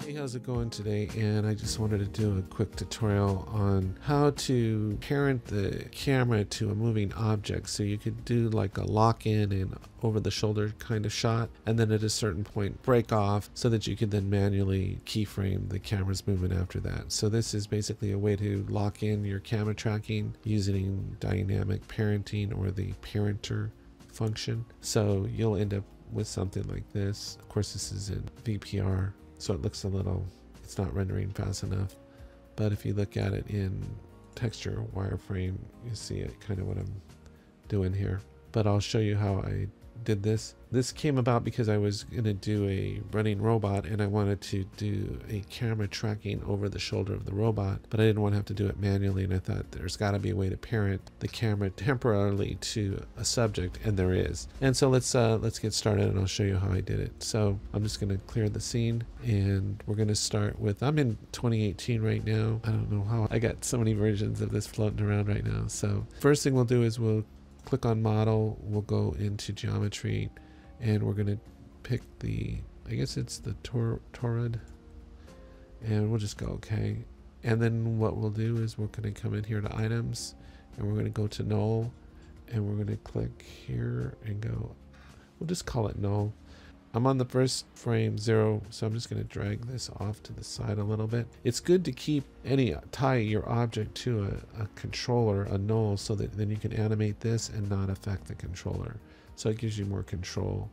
Hey, how's it going today? And I just wanted to do a quick tutorial on how to parent the camera to a moving object. So you could do like a lock-in and over the shoulder kind of shot, and then at a certain point break off so that you could then manually keyframe the camera's movement after that. So this is basically a way to lock in your camera tracking using dynamic parenting or the parenter function. So you'll end up with something like this. Of course, this is in VPR. So it looks a little, it's not rendering fast enough. But if you look at it in texture wireframe, you see it kind of what I'm doing here. But I'll show you how I did this. This came about because I was going to do a running robot and I wanted to do a camera tracking over the shoulder of the robot, but I didn't want to have to do it manually, and I thought there's got to be a way to parent the camera temporarily to a subject, and there is. And so let's get started and I'll show you how I did it. So I'm just going to clear the scene and we're going to start with, I'm in 2018 right now. I don't know how I got so many versions of this floating around right now. So first thing we'll do is we'll click on model, we'll go into geometry, and we're going to pick the, I guess it's the torrid, and we'll just go okay. And then what we'll do is we're going to come in here to items, and we're going to go to null, and we're going to click here and go, we'll just call it null. I'm on the first frame 0, so I'm just going to drag this off to the side a little bit. It's good to keep tie your object to a controller, a null, so that then you can animate this and not affect the controller. So it gives you more control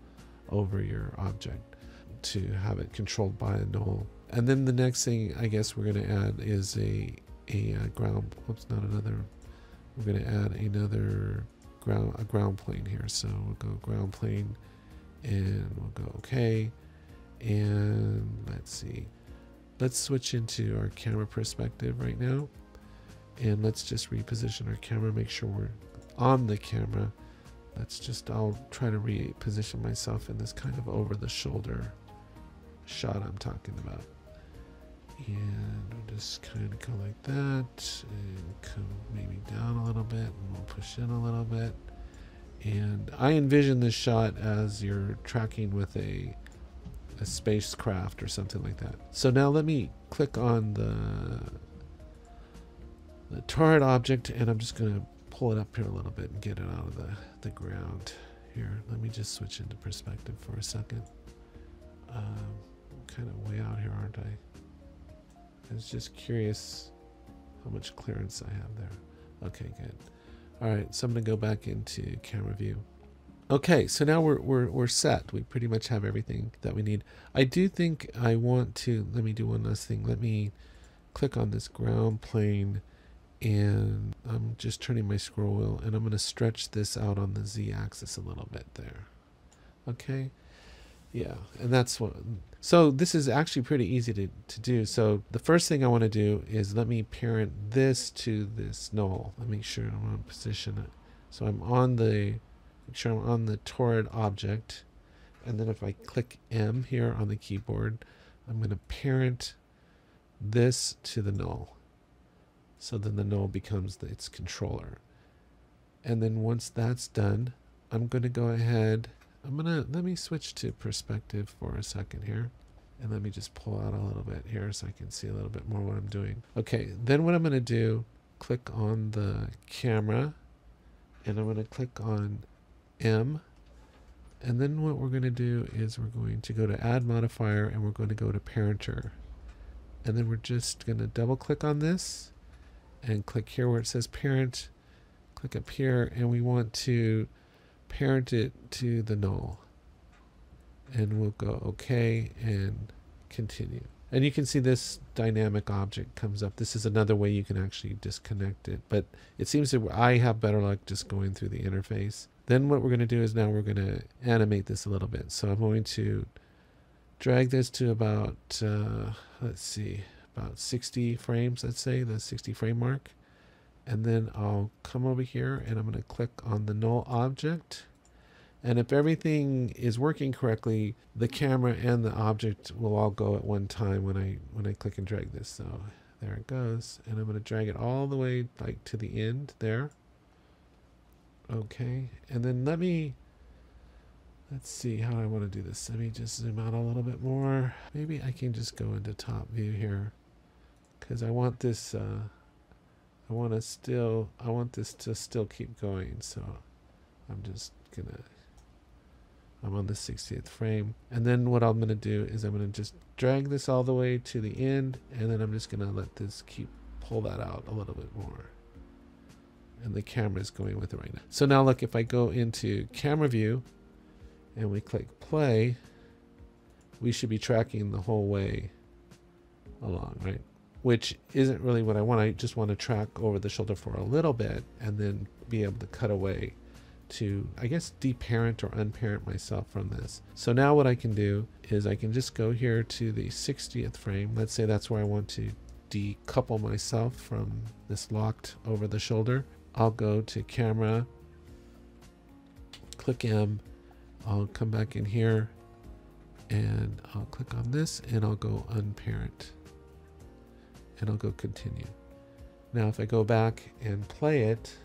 over your object to have it controlled by a null. And then the next thing I guess we're going to add is a ground. Oops, not another. We're going to add another ground plane here. So we'll go ground plane. And we'll go okay, and let's see, let's switch into our camera perspective right now, and let's just reposition our camera, make sure we're on the camera. I'll try to reposition myself in this kind of over the shoulder shot I'm talking about, and we'll just kind of go like that and come maybe down a little bit, and we'll push in a little bit. And I envision this shot as you're tracking with a spacecraft or something like that. So now let me click on the torrid object, and I'm just going to pull it up here a little bit and get it out of the ground here. Let me just switch into perspective for a second. I'm kind of way out here, aren't I? I was just curious how much clearance I have there. Okay, good. All right, so I'm gonna go back into camera view. Okay, so now we're set. We pretty much have everything that we need. I do think I want to, let me do one last thing. Let me click on this ground plane, and I'm just turning my scroll wheel, and I'm gonna stretch this out on the Z-axis a little bit there. Okay, yeah, and that's what, so this is actually pretty easy to do. So the first thing I want to do is let me parent this to this null. Let me make sure I want to position it. So I'm on make sure I'm on the torrid object. And then if I click M here on the keyboard, I'm going to parent this to the null. So then the null becomes its controller. And then once that's done, I'm going to go ahead, let me switch to perspective for a second here, and let me just pull out a little bit here so I can see a little bit more what I'm doing. Okay, then what I'm going to do, click on the camera, and I'm going to click on M, and then what we're going to do is we're going to go to add modifier, and we're going to go to parenter, and then we're just going to double click on this and click here where it says parent, click up here, and we want to parent it to the null, and we'll go okay and continue. And you can see this dynamic object comes up. This is another way you can actually disconnect it, but it seems that I have better luck just going through the interface. Then what we're going to do is now we're going to animate this a little bit. So I'm going to drag this to about let's see, about 60 frames, let's say the 60 frame mark. And then I'll come over here and I'm going to click on the null object. And if everything is working correctly, the camera and the object will all go at one time when I click and drag this. So there it goes. And I'm going to drag it all the way like to the end there. Okay. And then let's see how I want to do this. Let me just zoom out a little bit more. maybe I can just go into top view here, because I want this I want this to still keep going. So I'm just gonna, I'm on the 60th frame, and then what I'm gonna do is I'm gonna just drag this all the way to the end, and then I'm just gonna let this pull that out a little bit more. And the camera is going with it right now. So now look, if I go into camera view and we click play, we should be tracking the whole way along, right? Which isn't really what I want. I just want to track over the shoulder for a little bit and then be able to cut away to, I guess, deparent or unparent myself from this. So now what I can do is I can just go here to the 60th frame. Let's say that's where I want to decouple myself from this locked over the shoulder. I'll go to camera, click M, I'll come back in here and I'll click on this and I'll go unparent and I'll go continue. Now if I go back and play it,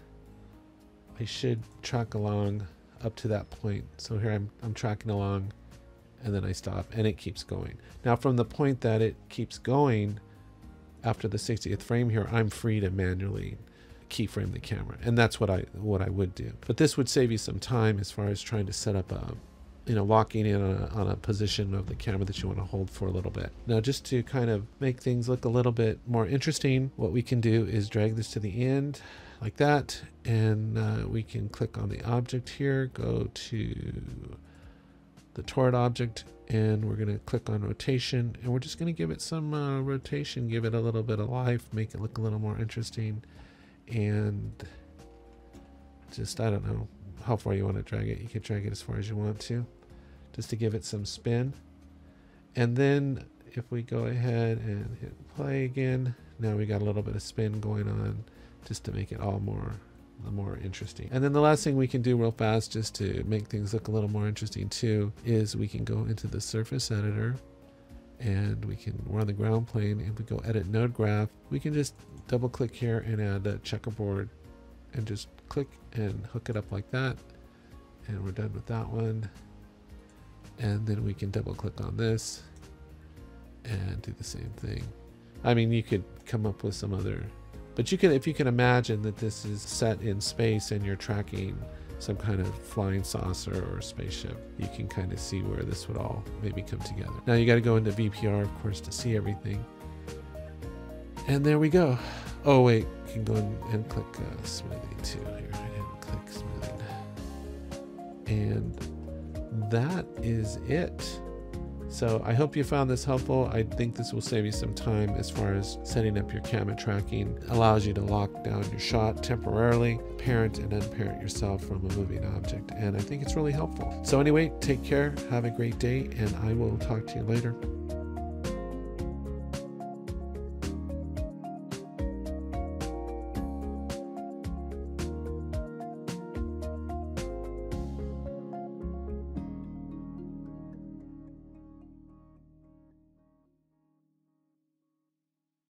I should track along up to that point. So here I'm tracking along and then I stop and it keeps going. Now from the point that it keeps going after the 60th frame here, I'm free to manually keyframe the camera, and that's what I would do. But this would save you some time as far as trying to set up a, locking in on a position of the camera that you want to hold for a little bit. Now just to kind of make things look a little bit more interesting, what we can do is drag this to the end like that, and we can click on the object here, go to the toward object, and we're going to click on rotation, and we're just going to give it some rotation, give it a little bit of life, make it look a little more interesting. And just, I don't know how far you want to drag it. You can drag it as far as you want to, just to give it some spin. And then if we go ahead and hit play again, now we got a little bit of spin going on just to make it all more interesting. And then the last thing we can do real fast, just to make things look a little more interesting too, is we can go into the surface editor and we're on the ground plane. If we go edit node graph, we can just double click here and add a checkerboard and just click and hook it up like that. And we're done with that one. And then we can double click on this and do the same thing. I mean, you could come up with some other, but you can, if you can imagine that this is set in space and you're tracking some kind of flying saucer or spaceship, you can kind of see where this would all maybe come together. Now you got to go into VPR, of course, to see everything. And there we go. Oh wait, you can go and click smoothing too here. I didn't click smoothing. And that is it. So I hope you found this helpful. I think this will save you some time as far as setting up your camera tracking. It allows you to lock down your shot temporarily, parent and unparent yourself from a moving object. And I think it's really helpful. So anyway, take care, have a great day, and I will talk to you later.